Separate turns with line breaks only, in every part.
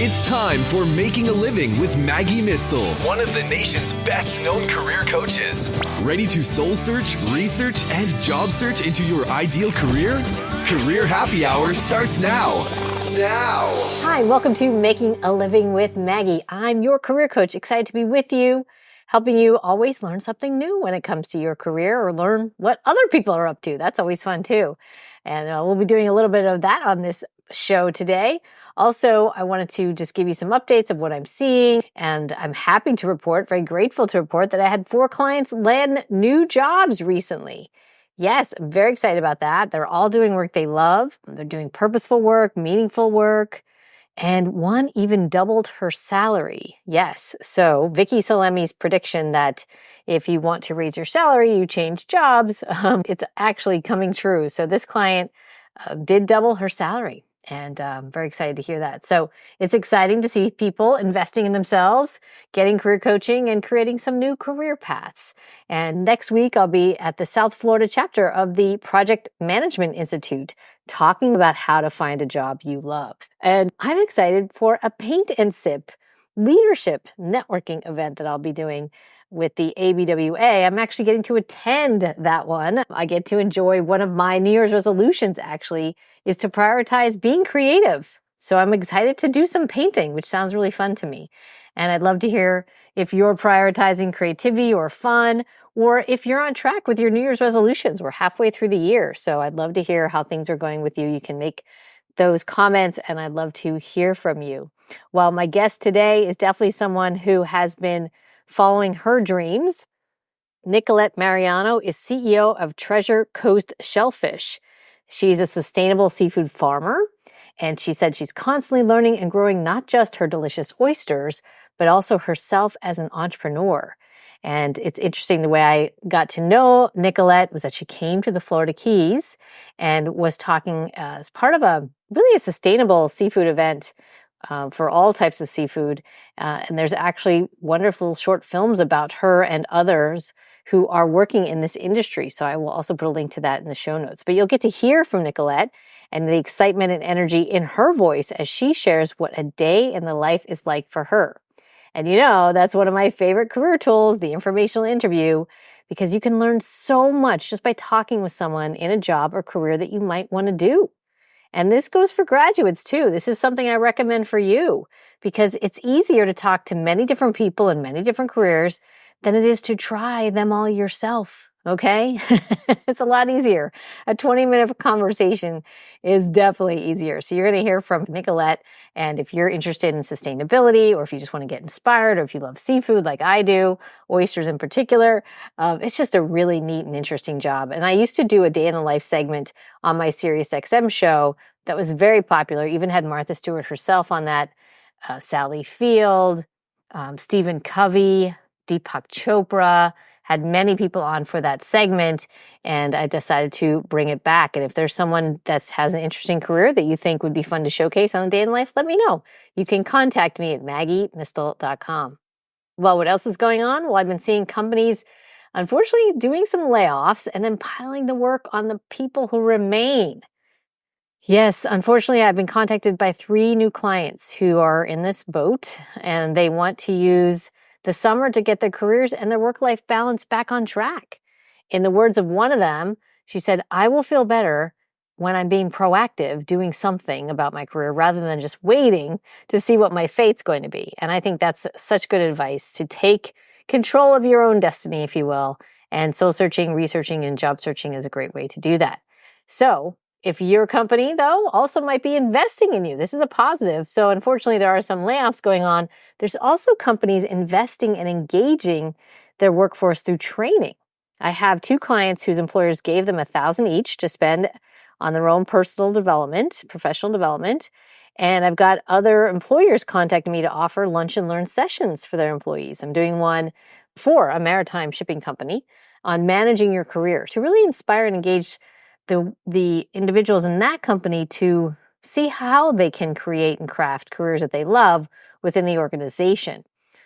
It's time for Making a Living with Maggie Mistel, one of the nation's best-known career coaches. Ready to soul search, research, and job search into your ideal career? Career Happy Hour starts now.
Hi, welcome to Making a Living with Maggie. I'm your career coach, excited to be with you, helping you always learn something new when it comes to your career or learn what other people are up to. That's always fun too. And we'll be doing a little bit of that on this show today. Also, I wanted to just give you some updates of what I'm seeing, and I'm happy to report, very grateful to report that I had 4 clients land new jobs recently. Yes, I'm very excited about that. They're all doing work they love. They're doing purposeful work, meaningful work, and one even doubled her salary. Yes, so Vicky Salemi's prediction that if you want to raise your salary, you change jobs, it's actually coming true. So this client did double her salary. And I'm very excited to hear that. So it's exciting to see people investing in themselves, getting career coaching, and creating some new career paths. And next week, I'll be at the South Florida chapter of the Project Management Institute, talking about how to find a job you love. And I'm excited for a paint and sip leadership networking event that I'll be doing with the ABWA. I'm actually getting to attend that one. I get to enjoy one of my New Year's resolutions actually is to prioritize being creative. So I'm excited to do some painting, which sounds really fun to me. And I'd love to hear if you're prioritizing creativity or fun, or if you're on track with your New Year's resolutions. We're halfway through the year. So I'd love to hear how things are going with you. You can make those comments and I'd love to hear from you. Well, my guest today is definitely someone who has been following her dreams. Nicolette Mariano is CEO of Treasure Coast Shellfish. She's a sustainable seafood farmer, and she said she's constantly learning and growing not just her delicious oysters, but also herself as an entrepreneur. And it's interesting, the way I got to know Nicolette was that she came to the Florida Keys and was talking as part of a sustainable seafood event for all types of seafood. And there's actually wonderful short films about her and others who are working in this industry. So I will also put a link to that in the show notes. But you'll get to hear from Nicolette and the excitement and energy in her voice as she shares what a day in the life is like for her. And you know, that's one of my favorite career tools, the informational interview, because you can learn so much just by talking with someone in a job or career that you might want to do. And this goes for graduates too. This is something I recommend for you because it's easier to talk to many different people in many different careers than it is to try them all yourself. Okay? It's a lot easier. A 20-minute conversation is definitely easier. So you're going to hear from Nicolette. And if you're interested in sustainability, or if you just want to get inspired, or if you love seafood like I do, oysters in particular, it's just a really neat and interesting job. And I used to do a day in the life segment on my SiriusXM show that was very popular. Even had Martha Stewart herself on that, Sally Field, Stephen Covey, Deepak Chopra, had many people on for that segment, and I decided to bring it back. And if there's someone that has an interesting career that you think would be fun to showcase on a day in life, let me know. You can contact me at maggiemistel.com. Well, what else is going on? Well, I've been seeing companies, unfortunately, doing some layoffs and then piling the work on the people who remain. Yes, unfortunately, I've been contacted by 3 new clients who are in this boat, and they want to use the summer to get their careers and their work-life balance back on track. In the words of one of them, she said, "I will feel better when I'm being proactive, doing something about my career rather than just waiting to see what my fate's going to be." And I think that's such good advice, to take control of your own destiny, if you will. And soul searching, researching, and job searching is a great way to do that. So if your company, though, also might be investing in you, this is a positive. So unfortunately, there are some layoffs going on. There's also companies investing and engaging their workforce through training. I have 2 clients whose employers gave them $1,000 each to spend on their own personal development, professional development. And I've got other employers contacting me to offer lunch and learn sessions for their employees. I'm doing one for a maritime shipping company on managing your career to really inspire and engage the individuals in that company to see how they can create and craft careers that they love within the organization.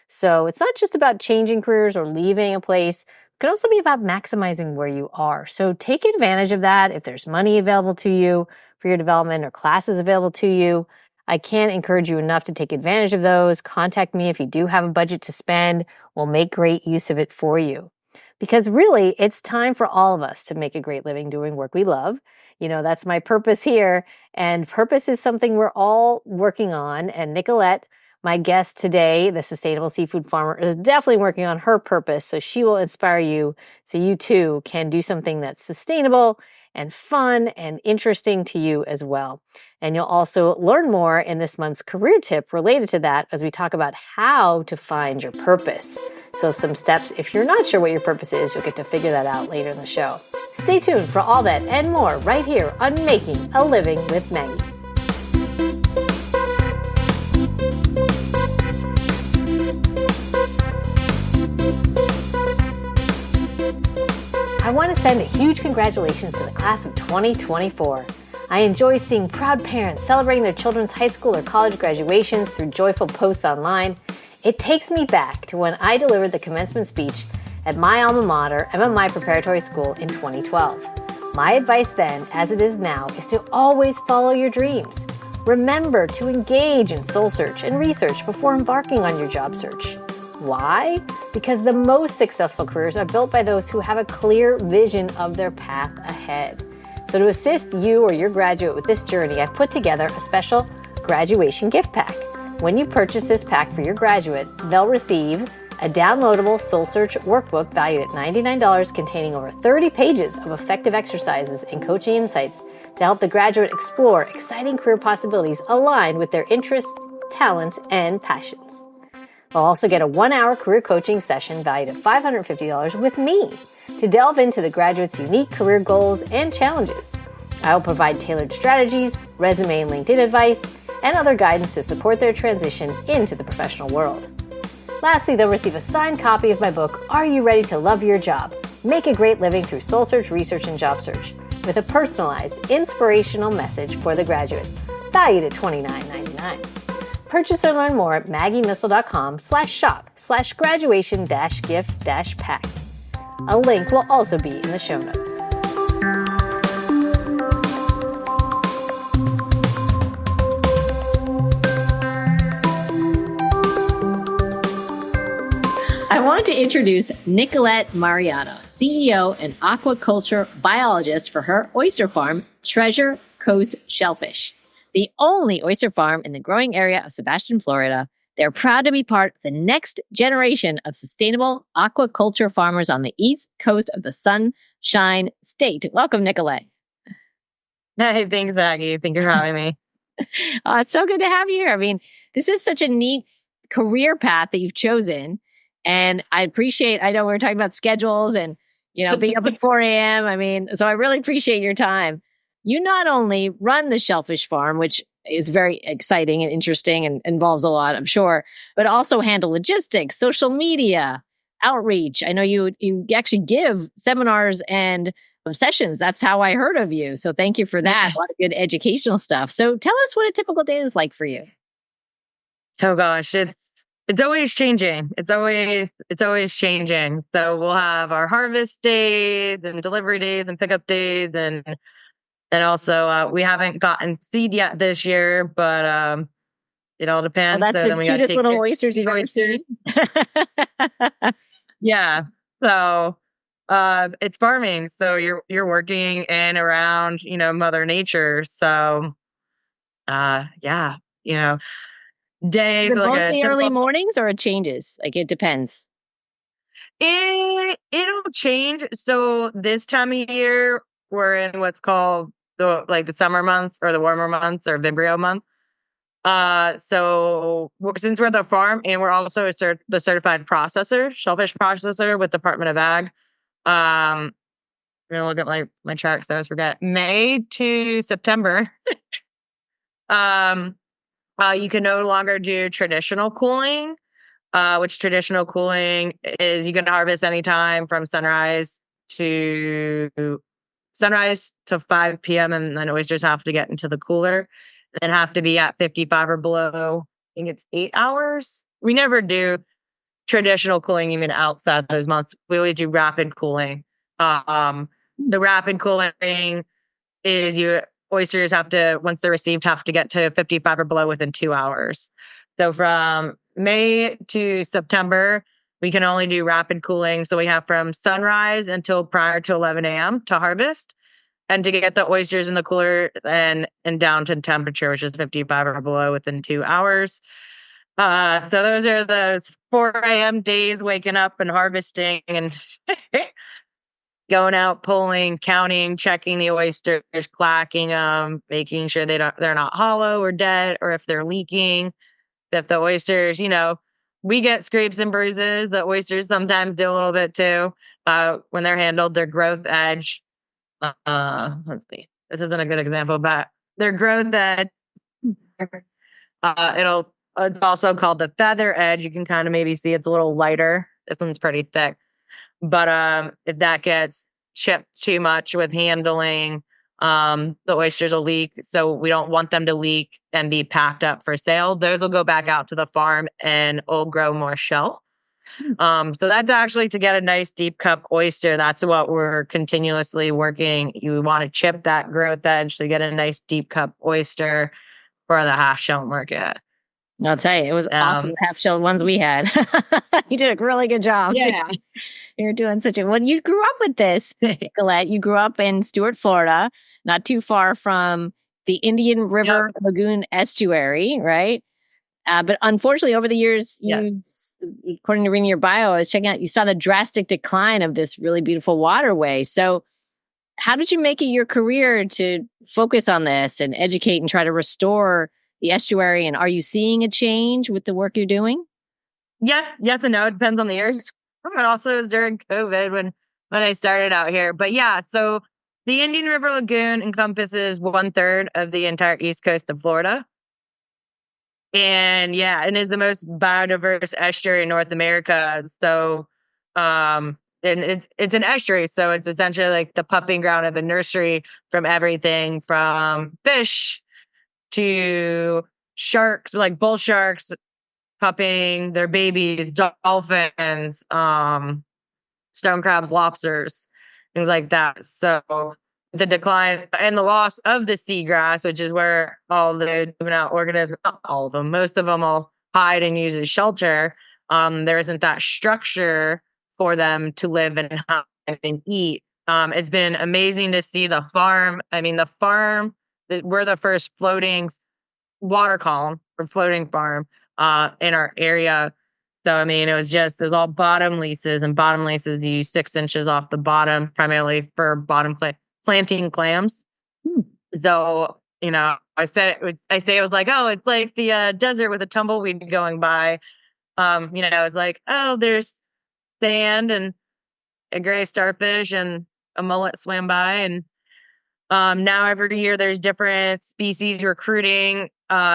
So it's not just about changing careers or leaving a place. It can also be about maximizing where you are. So take advantage of that. If there's money available to you for your development or classes available to you, I can't encourage you enough to take advantage of those. Contact me if you do have a budget to spend. We'll make great use of it for you. Because really, it's time for all of us to make a great living doing work we love. That's my purpose here. And purpose is something we're all working on. And Nicolette, my guest today, the sustainable seafood farmer, is definitely working on her purpose. So she will inspire you so you too can do something that's sustainable and fun and interesting to you as well. And you'll also learn more in this month's career tip related to that as we talk about how to find your purpose. So some steps, if you're not sure what your purpose is, you'll get to figure that out later in the show. Stay tuned for all that and more right here on Making a Living with Maggie. I want to send a huge congratulations to the class of 2024. I enjoy seeing proud parents celebrating their children's high school or college graduations through joyful posts online. It takes me back to when I delivered the commencement speech at my alma mater, MMI Preparatory School, in 2012. My advice then, as it is now, is to always follow your dreams. Remember to engage in soul search and research before embarking on your job search. Why? Because the most successful careers are built by those who have a clear vision of their path ahead. So to assist you or your graduate with this journey, I've put together a special graduation gift pack. When you purchase this pack for your graduate, they'll receive a downloadable Soul Search workbook valued at $99 containing over 30 pages of effective exercises and coaching insights to help the graduate explore exciting career possibilities aligned with their interests, talents, and passions. They'll also get a 1-hour career coaching session valued at $550 with me to delve into the graduate's unique career goals and challenges. I will provide tailored strategies, resume and LinkedIn advice, and other guidance to support their transition into the professional world. Lastly, they'll receive a signed copy of my book, Are You Ready to Love Your Job? Make a Great Living Through Soul Search, Research, and Job Search, with a personalized, inspirational message for the graduate, valued at $29.99. Purchase or learn more at maggiemistel.com/shop/graduation-gift-pack. A link will also be in the show notes. I want to introduce Nicolette Mariano, CEO and aquaculture biologist for her oyster farm, Treasure Coast Shellfish, the only oyster farm in the growing area of Sebastian, Florida. They're proud to be part of the next generation of sustainable aquaculture farmers on the east coast of the Sunshine State. Welcome, Nicolette.
Hey, thanks, Maggie. Thank you for having me.
It's so good to have you here. I mean, this is such a neat career path that you've chosen. And I know we were talking about schedules and, being up at 4 a.m. I mean, so I really appreciate your time. You not only run the shellfish farm, which is very exciting and interesting and involves a lot, I'm sure, but also handle logistics, social media, outreach. I know you actually give seminars and sessions. That's how I heard of you. So thank you for that. A lot of good educational stuff. So tell us what a typical day is like for you.
Oh gosh, it's always changing. It's always changing. So we'll have our harvest day, then delivery day, then pickup day, then also we haven't gotten seed yet this year, but it all depends.
Well, that's the cutest little oysters you've ever seen.
Yeah. So it's farming. So you're working in around, Mother Nature. So yeah, days.
Is it
like
mostly early mornings or it changes? Like it depends.
It'll change. So this time of year, we're in what's called the summer months or the warmer months or Vibrio months. So since we're the farm and we're also the certified processor, shellfish processor with Department of Ag. I'm gonna look at my chart so I always forget. May to September. You can no longer do traditional cooling, which traditional cooling is you can harvest anytime from sunrise to 5 p.m. and then oysters have to get into the cooler and have to be at 55 or below. I think it's 8 hours. We never do traditional cooling even outside those months. We always do rapid cooling. The rapid cooling is you oysters have to, once they're received, have to get to 55 or below within 2 hours. So from May to September, we can only do rapid cooling. So we have from sunrise until prior to 11 a.m. to harvest, and to get the oysters in the cooler and down to temperature, which is 55 or below within 2 hours. So those are those 4 a.m. days, waking up and harvesting and going out, pulling, counting, checking the oysters, clacking them, making sure they're not hollow or dead, or if they're leaking. If the oysters, we get scrapes and bruises. The oysters sometimes do a little bit too. When they're handled, their growth edge. Let's see. This isn't a good example, but their growth edge. It's also called the feather edge. You can kind of maybe see it's a little lighter. This one's pretty thick. But if that gets chipped too much with handling, the oysters will leak. So we don't want them to leak and be packed up for sale. Those will go back out to the farm and will grow more shell. So that's actually to get a nice deep cup oyster. That's what we're continuously working. You want to chip that growth edge to get a nice deep cup oyster for the half shell market.
I'll tell you, it was awesome half-shelled ones we had. You did a really good job.
Yeah.
You're doing such a... When you grew up with this, Nicolette, you grew up in Stuart, Florida, not too far from the Indian River Lagoon estuary, right? But unfortunately, over the years, according to reading your bio, I was checking out, you saw the drastic decline of this really beautiful waterway. So how did you make it your career to focus on this and educate and try to restore the estuary? And are you seeing a change with the work you're doing?
Yes and no. It depends on the years. But also it was during COVID when I started out here. But yeah, so the Indian River Lagoon encompasses 1/3 of the entire east coast of Florida. And is the most biodiverse estuary in North America. So and it's an estuary, so it's essentially like the pupping ground of the nursery from everything from fish to sharks, like bull sharks pupping their babies, dolphins, stone crabs, lobsters, things like that. So the decline and the loss of the seagrass, which is where all the juvenile organisms, not all of them, most of them will hide and use as shelter. There isn't that structure for them to live and hunt and eat. It's been amazing to see the farm. I mean, the farm, we're the first floating water column or floating farm in our area. So, I mean, it was just, there's all bottom leases, and bottom leases, you use 6 inches off the bottom, primarily for bottom planting clams. So, I say it was like, oh, it's like the desert with a tumbleweed going by. It's like, oh, there's sand and a gray starfish and a mullet swam by. And now every year there's different species recruiting,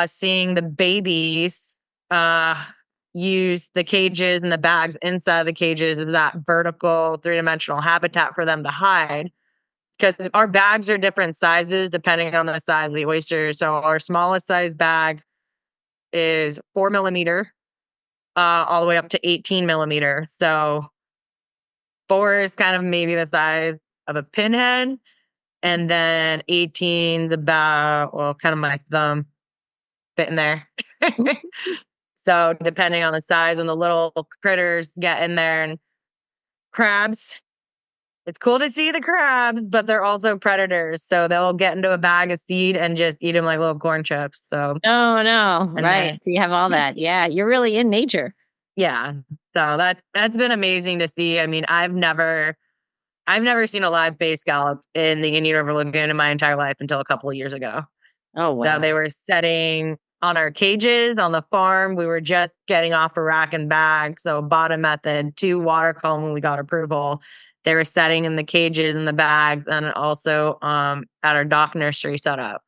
seeing the babies use the cages and the bags inside the cages as that vertical 3-dimensional habitat for them to hide. Because our bags are different sizes depending on the size of the oyster. So our smallest size bag is 4 millimeter, all the way up to 18 millimeter. So 4 is kind of maybe the size of a pinhead. And then 18 is about, kind of my thumb fitting there. So depending on the size, when the little critters get in there, and crabs, it's cool to see the crabs, but they're also predators. So they'll get into a bag of seed and just eat them like little corn chips. So
oh no, right. So you have all that. Yeah, you're really in nature.
Yeah. So that's been amazing to see. I mean, I've never seen a live bay scallop in the Indian River Lagoon in my entire life until a couple of years ago.
Oh wow.
So they were setting on our cages on the farm. We were just getting off a rack and bag. So bottom method, 2 water column when we got approval. They were setting in the cages and the bags, and also at our dock nursery setup.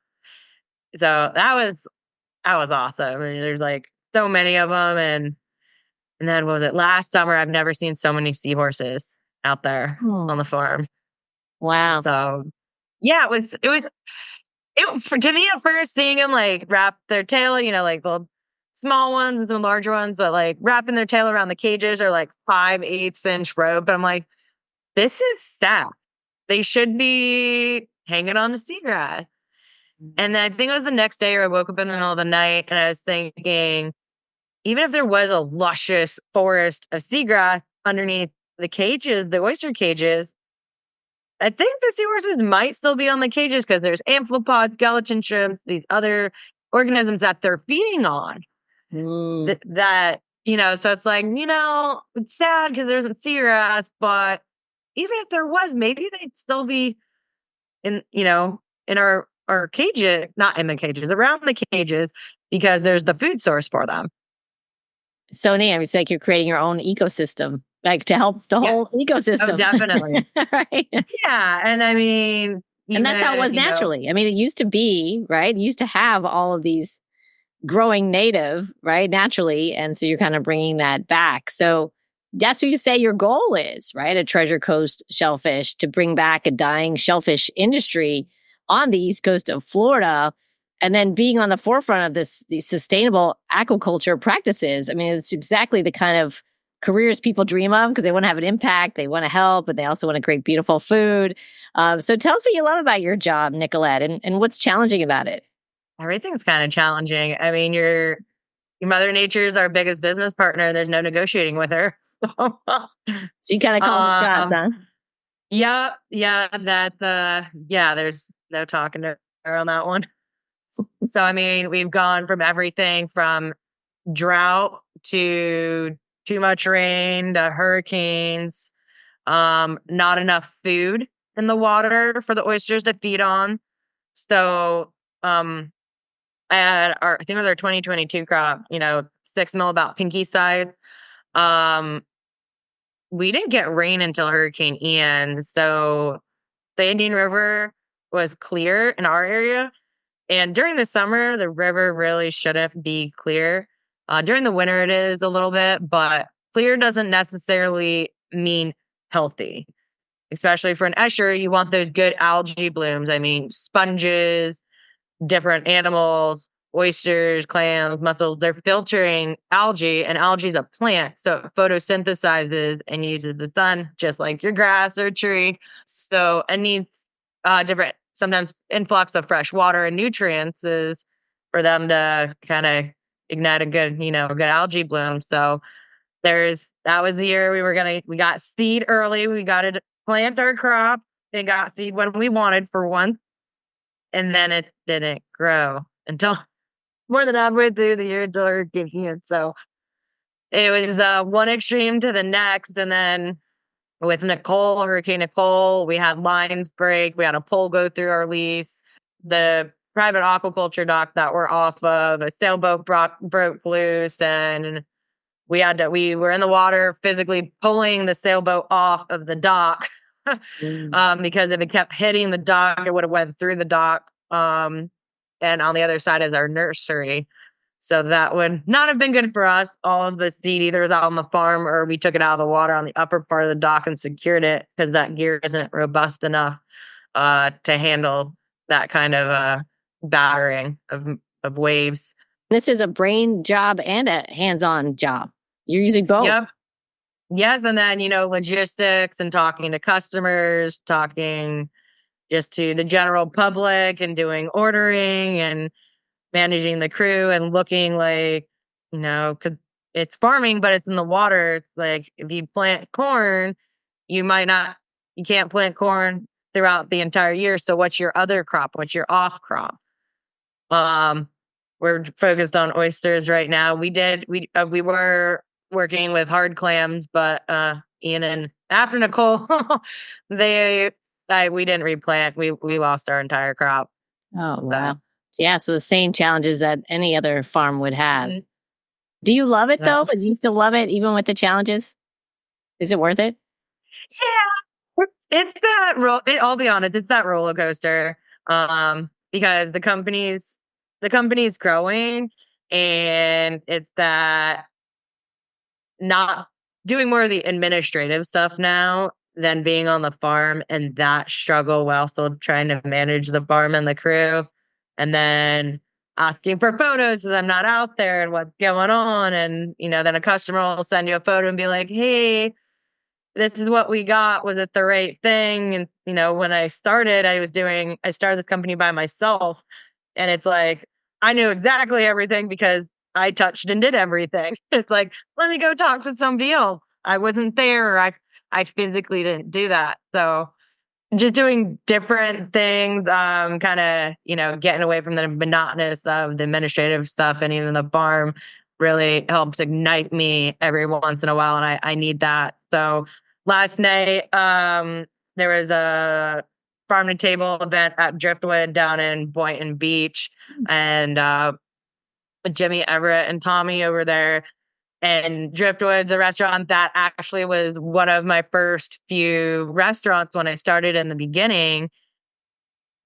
So that was awesome. I mean, there's like so many of them, and then what was it? Last summer, I've never seen so many seahorses out there on the farm.
Wow.
So yeah, it was to me at first, seeing them like wrap their tail, like the small ones and some larger ones, but like wrapping their tail around the cages are like 5/8 inch rope. But I'm like, this is sad. They should be hanging on the seagrass. And then I think it was the next day, or I woke up in the middle of the night and I was thinking, even if there was a luscious forest of seagrass underneath the cages, the oyster cages, I think the seahorses might still be on the cages because there's amphipods, skeleton shrimps, these other organisms that they're feeding on. That, so it's like, it's sad because there isn't seagrass, but even if there was, maybe they'd still be in our cages, not in the cages, around the cages, because there's the food source for them.
So neat. It's like you're creating your own ecosystem, like to help the whole ecosystem.
Oh, definitely.
Right.
Yeah. And I mean,
and that's how it was naturally. I mean, it used to be, right? It used to have all of these growing native, right? Naturally. And so you're kind of bringing that back. So that's what you say your goal is, right? A Treasure Coast shellfish, to bring back a dying shellfish industry on the east coast of Florida, and then being on the forefront of these sustainable aquaculture practices. I mean, it's exactly the kind of careers people dream of because they want to have an impact, they want to help, but they also want to create beautiful food. So tell us what you love about your job, Nicolette, and what's challenging about it.
Everything's kind of challenging. I mean, your Mother Nature is our biggest business partner. There's no negotiating with her. So
you kind of call the shots, huh?
Yeah, there's no talking to her on that one. So, I mean, we've gone from everything from drought to too much rain to hurricanes, not enough food in the water for the oysters to feed on. So, I think it was our 2022 crop, 6 mil, about pinky size. We didn't get rain until Hurricane Ian. So the Indian River was clear in our area. And during the summer, the river really shouldn't be clear. During the winter, it is a little bit, but clear doesn't necessarily mean healthy. Especially for an estuary, you want those good algae blooms. I mean, sponges, different animals, oysters, clams, mussels, they're filtering algae, and algae is a plant. So it photosynthesizes and uses the sun just like your grass or tree. So it needs different, sometimes influx of fresh water and nutrients is for them to kind of ignite a good, good algae bloom. So that was the year we got seed early. We got to plant our crop. They got seed when we wanted for once. And then it didn't grow until more than halfway through the year until Hurricane Ian. So it was one extreme to the next. And then with Hurricane Nicole, we had lines break. We had a pole go through our lease. The private aquaculture dock that we're off of, a sailboat broke loose, and we were in the water physically pulling the sailboat off of the dock. Because if it kept hitting the dock, it would have went through the dock. And on the other side is our nursery. So that would not have been good for us. All of the seed either was out on the farm or we took it out of the water on the upper part of the dock and secured it because that gear isn't robust enough to handle that kind of battering of waves.
This is a brain job and a hands-on job. You're using both.
Yep. Yes, and then, logistics and talking to customers, talking just to the general public and doing ordering and managing the crew and looking like, because it's farming, but it's in the water. Like if you plant corn, you can't plant corn throughout the entire year. So what's your other crop? What's your off crop? We're focused on oysters right now. We were working with hard clams, but Ian and after Nicole, we didn't replant. We lost our entire crop.
Oh, wow. Yeah, so the same challenges that any other farm would have. Mm-hmm. Do you love it though? Do you still love it even with the challenges? Is it worth it?
Yeah, it's that I'll be honest, it's that roller coaster. Because the company's growing, and it's that not doing more of the administrative stuff now than being on the farm, and that struggle while still trying to manage the farm and the crew, and then asking for photos because I'm not out there and what's going on. And, then a customer will send you a photo and be like, hey, this is what we got. Was it the right thing? And, when I started, I started this company by myself. And it's like, I knew exactly everything because I touched and did everything. It's like, let me go talk to somebody else. I wasn't there. I physically didn't do that. So just doing different things, kind of, getting away from the monotonous of the administrative stuff and even the farm really helps ignite me every once in a while. And I need that. So last night, there was a farm to table event at Driftwood down in Boynton Beach, and Jimmy Everett and Tommy over there. And Driftwood's a restaurant that actually was one of my first few restaurants when I started in the beginning.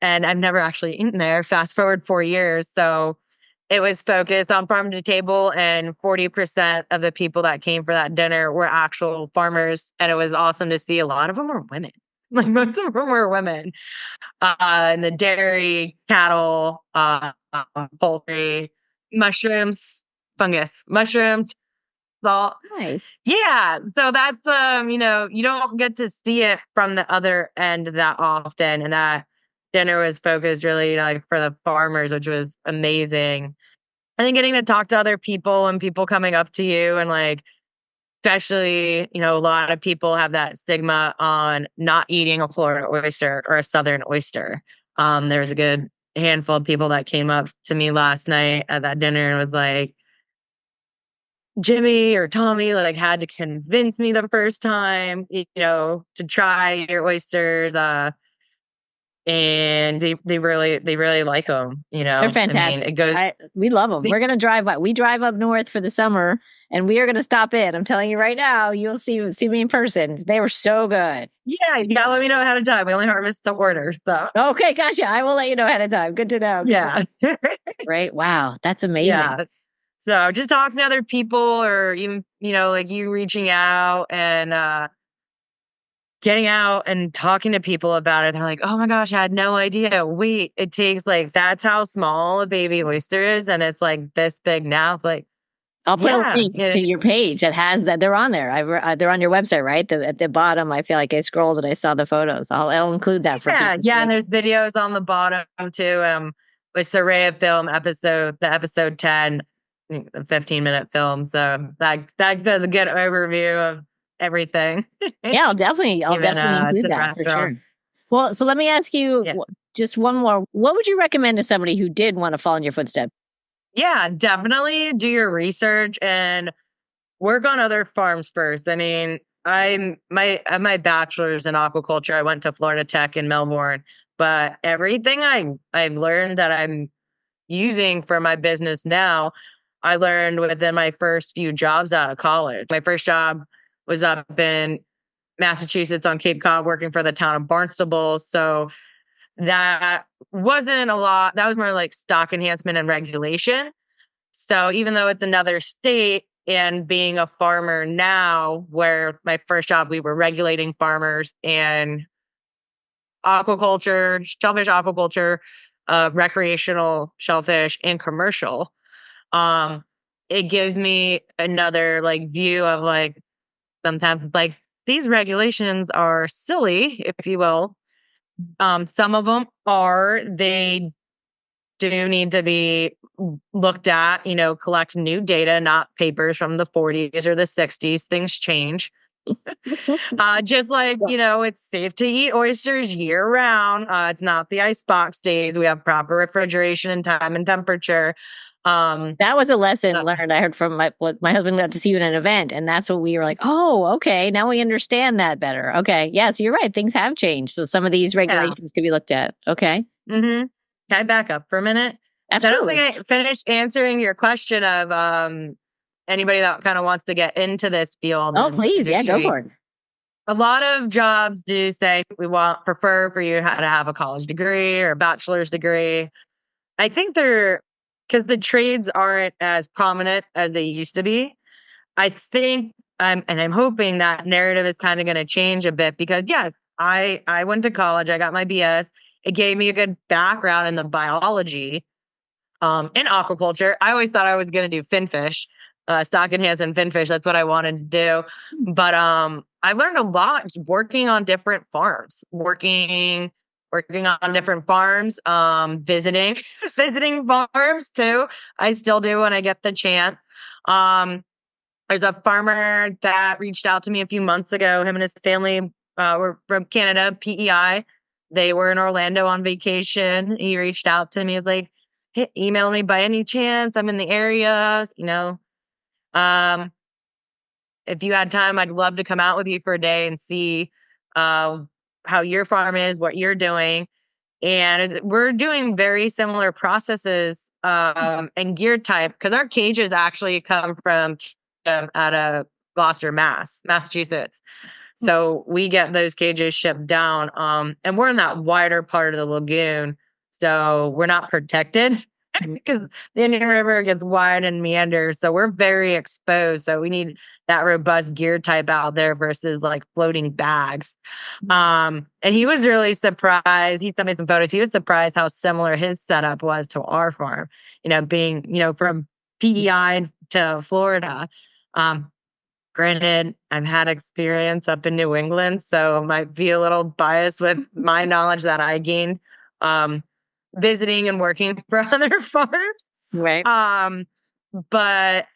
And I've never actually eaten there. Fast forward 4 years. So it was focused on farm to table, and 40% of the people that came for that dinner were actual farmers. And it was awesome to see. A lot of them were women. Like most of them were women. And the dairy, cattle, poultry, mushrooms, mushrooms, salt.
Nice.
Yeah. So that's, you don't get to see it from the other end that often. And that dinner was focused really like for the farmers, which was amazing. I think getting to talk to other people and people coming up to you, and like, especially, a lot of people have that stigma on not eating a Florida oyster or a Southern oyster. There was a good handful of people that came up to me last night at that dinner and was like, Jimmy or Tommy like had to convince me the first time, to try your oysters. And they really like them.
They're fantastic.
I mean, it goes.
We love them. We're gonna drive by. We drive up north for the summer, and we are gonna stop in. I'm telling you right now, you'll see me in person. They were so good.
Yeah, you gotta let me know ahead of time. We only harvest the orders, so.
Okay, gotcha. I will let you know ahead of time. Good to know.
Yeah.
Right. Wow, that's amazing.
Yeah. So just talking to other people, or even, like you reaching out and getting out and talking to people about it. They're like, oh my gosh, I had no idea. Wait, it takes like, that's how small a baby oyster is. And it's like this big now. It's like,
I'll put a link to your page that has that. They're on there. They're on your website, right? At the bottom, I feel like I scrolled and I saw the photos. I'll include that for people.
Yeah. And there's videos on the bottom too. With Soraya Film the episode 10, a 15-minute film. So that does a good overview of everything.
Yeah, I'll definitely include that for sure. Well, so let me ask you just one more. What would you recommend to somebody who did want to follow in your footsteps?
Yeah, definitely do your research and work on other farms first. I mean, I have my bachelor's in aquaculture. I went to Florida Tech in Melbourne, but everything I learned that I'm using for my business now, I learned within my first few jobs out of college. My first job was up in Massachusetts on Cape Cod working for the town of Barnstable. So that wasn't a lot. That was more like stock enhancement and regulation. So even though it's another state, and being a farmer now, where my first job, we were regulating farmers and aquaculture, shellfish aquaculture, recreational shellfish and commercial. It gives me another like view of like, sometimes like these regulations are silly, if you will. Some of them they do need to be looked at, collect new data, not papers from the 40s or the 60s. Things change. Just like, it's safe to eat oysters year round. It's not the icebox days. We have proper refrigeration and time and temperature.
That was a lesson learned. I heard from my husband got to see you at an event, and that's what we were like, oh, okay, now we understand that better. Okay. Yeah, so you're right. Things have changed. So some of these regulations could be looked at. Okay.
Mm-hmm. Can I back up for a minute?
Absolutely.
I don't think I finished answering your question of anybody that kind of wants to get into this field.
Oh, please. Yeah, go for it.
A lot of jobs do say we prefer for you to have a college degree or a bachelor's degree. I think because the trades aren't as prominent as they used to be. I think and I'm hoping that narrative is kind of going to change a bit, because yes, I went to college. I got my BS. It gave me a good background in the biology, in aquaculture. I always thought I was going to do finfish, stock enhancement finfish. That's what I wanted to do. But I learned a lot working on different farms, working working on different farms, visiting farms too. I still do when I get the chance. There's a farmer that reached out to me a few months ago. Him and his family were from Canada, PEI. They were in Orlando on vacation. He reached out to me. He was like, hey, email me by any chance. I'm in the area, if you had time, I'd love to come out with you for a day and see how your farm is, what you're doing. And we're doing very similar processes and gear type, because our cages actually come from out of Gloucester, Massachusetts. So we get those cages shipped down. And we're in that wider part of the lagoon. So we're not protected because the Indian River gets wide and meanders. So we're very exposed. So we need that robust gear type out there versus like floating bags. And he was really surprised. He sent me some photos. He was surprised how similar his setup was to our farm, being, from PEI to Florida. Granted, I've had experience up in New England, so might be a little biased with my knowledge that I gained visiting and working for other farms.
Right.
But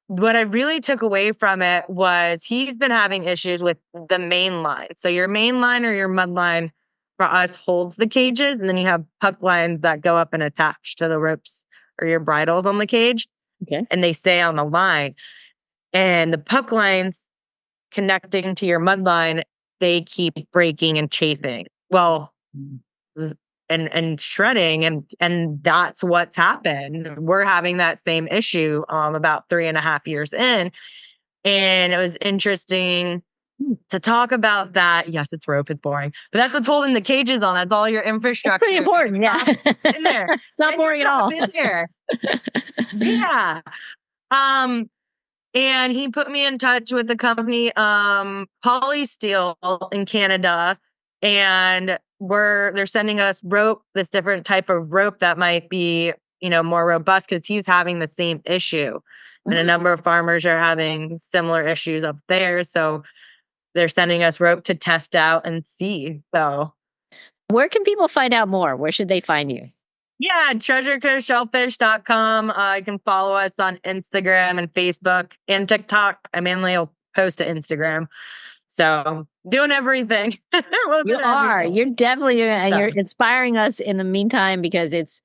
what I really took away from it was he's been having issues with the main line. So your main line or your mud line for us holds the cages, and then you have puck lines that go up and attach to the ropes or your bridles on the cage.
Okay.
And they stay on the line. And the puck lines connecting to your mud line, they keep breaking and chafing. Well, and shredding, and that's what's happened. We're having that same issue about 3.5 years in. And it was interesting to talk about that. Yes, it's rope, it's boring. But that's what's holding the cages on. That's all your infrastructure.
It's pretty important, yeah.
In there.
It's not boring at all.
In there. Yeah. And he put me in touch with the company, Polysteel in Canada, and they're sending us rope, this different type of rope that might be, more robust, because he's having the same issue. And a number of farmers are having similar issues up there. So they're sending us rope to test out and see. So
where can people find out more? Where should they find you?
Yeah, treasurecoastshellfish.com. You can follow us on Instagram and Facebook and TikTok. I mainly will post to Instagram. So doing everything.
You are. You're definitely doing it. And you're inspiring us in the meantime, because it's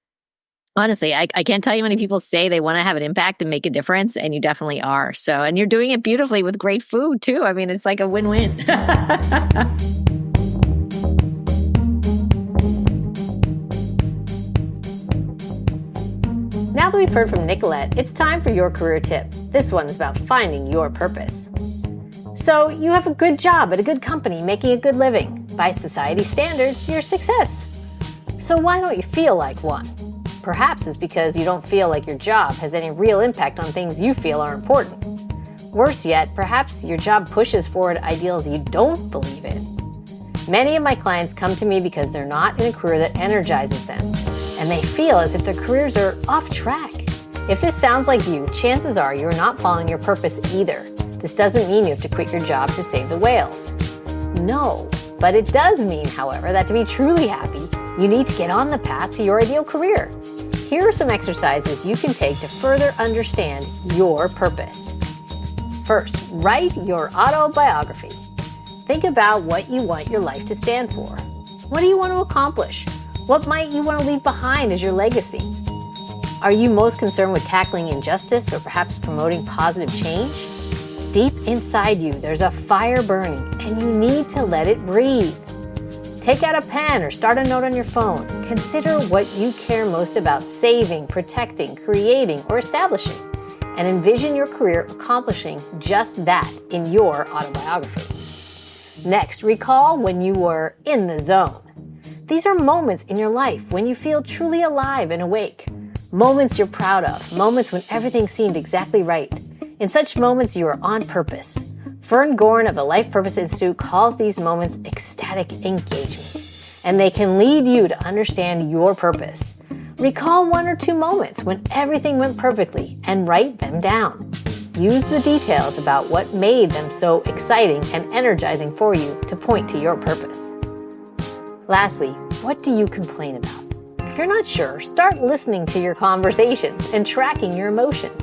honestly, I can't tell you how many people say they want to have an impact and make a difference. And you definitely are. So, and you're doing it beautifully with great food too. I mean, it's like a win-win. Now that we've heard from Nicolette, it's time for your career tip. This one's about finding your purpose. So you have a good job at a good company, making a good living. By society standards, you're a success. So why don't you feel like one? Perhaps it's because you don't feel like your job has any real impact on things you feel are important. Worse yet, perhaps your job pushes forward ideals you don't believe in. Many of my clients come to me because they're not in a career that energizes them, and they feel as if their careers are off track. If this sounds like you, chances are you're not following your purpose either. This doesn't mean you have to quit your job to save the whales. No, but it does mean, however, that to be truly happy, you need to get on the path to your ideal career. Here are some exercises you can take to further understand your purpose. First, write your autobiography. Think about what you want your life to stand for. What do you want to accomplish? What might you want to leave behind as your legacy? Are you most concerned with tackling injustice or perhaps promoting positive change? Deep inside you, there's a fire burning, and you need to let it breathe. Take out a pen or start a note on your phone. Consider what you care most about saving, protecting, creating, or establishing, and envision your career accomplishing just that in your autobiography. Next, recall when you were in the zone. These are moments in your life when you feel truly alive and awake. Moments you're proud of, moments when everything seemed exactly right. In such moments, you are on purpose. Fern Gorn of the Life Purpose Institute calls these moments ecstatic engagement, and they can lead you to understand your purpose. Recall 1 or 2 moments when everything went perfectly and write them down. Use the details about what made them so exciting and energizing for you to point to your purpose. Lastly, What do you complain about? If you're not sure, start listening to your conversations and tracking your emotions.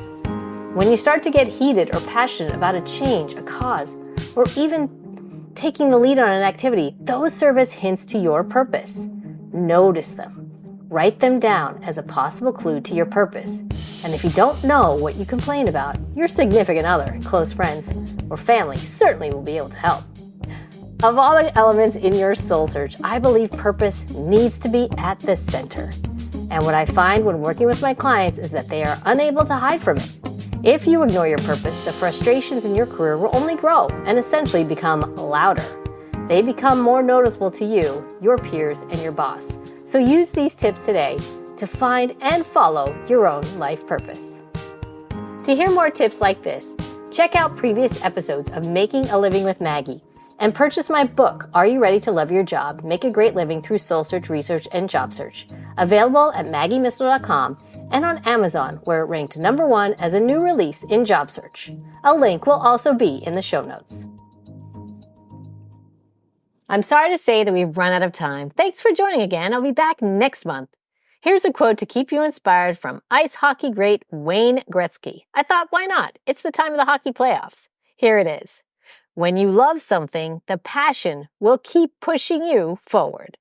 When you start to get heated or passionate about a change, a cause, or even taking the lead on an activity, those serve as hints to your purpose. Notice them. Write them down as a possible clue to your purpose. And if you don't know what you complain about, your significant other, close friends, or family certainly will be able to help. Of all the elements in your soul search, I believe purpose needs to be at the center. And what I find when working with my clients is that they are unable to hide from it. If you ignore your purpose, the frustrations in your career will only grow and essentially become louder. They become more noticeable to you, your peers, and your boss. So use these tips today to find and follow your own life purpose. To hear more tips like this, check out previous episodes of Making a Living with Maggie and purchase my book, Are You Ready to Love Your Job? Make a Great Living Through Soul Search, Research, and Job Search. Available at MaggieMistel.com and on Amazon, where it ranked #1 as a new release in job search. A link will also be in the show notes. I'm sorry to say that we've run out of time. Thanks for joining again. I'll be back next month. Here's a quote to keep you inspired from ice hockey great Wayne Gretzky. I thought, why not? It's the time of the hockey playoffs. Here it is. When you love something, the passion will keep pushing you forward.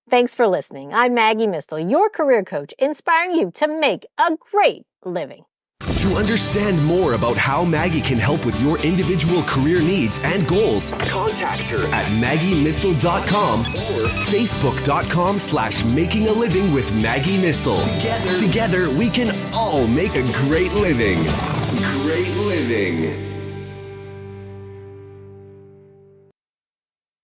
Thanks for listening. I'm Maggie Mistel, your career coach, inspiring you to make a great living.
To understand more about how Maggie can help with your individual career needs and goals, contact her at MaggieMistel.com or Facebook.com/MakingALivingWithMaggieMistel. Together, we can all make a great living. Great living.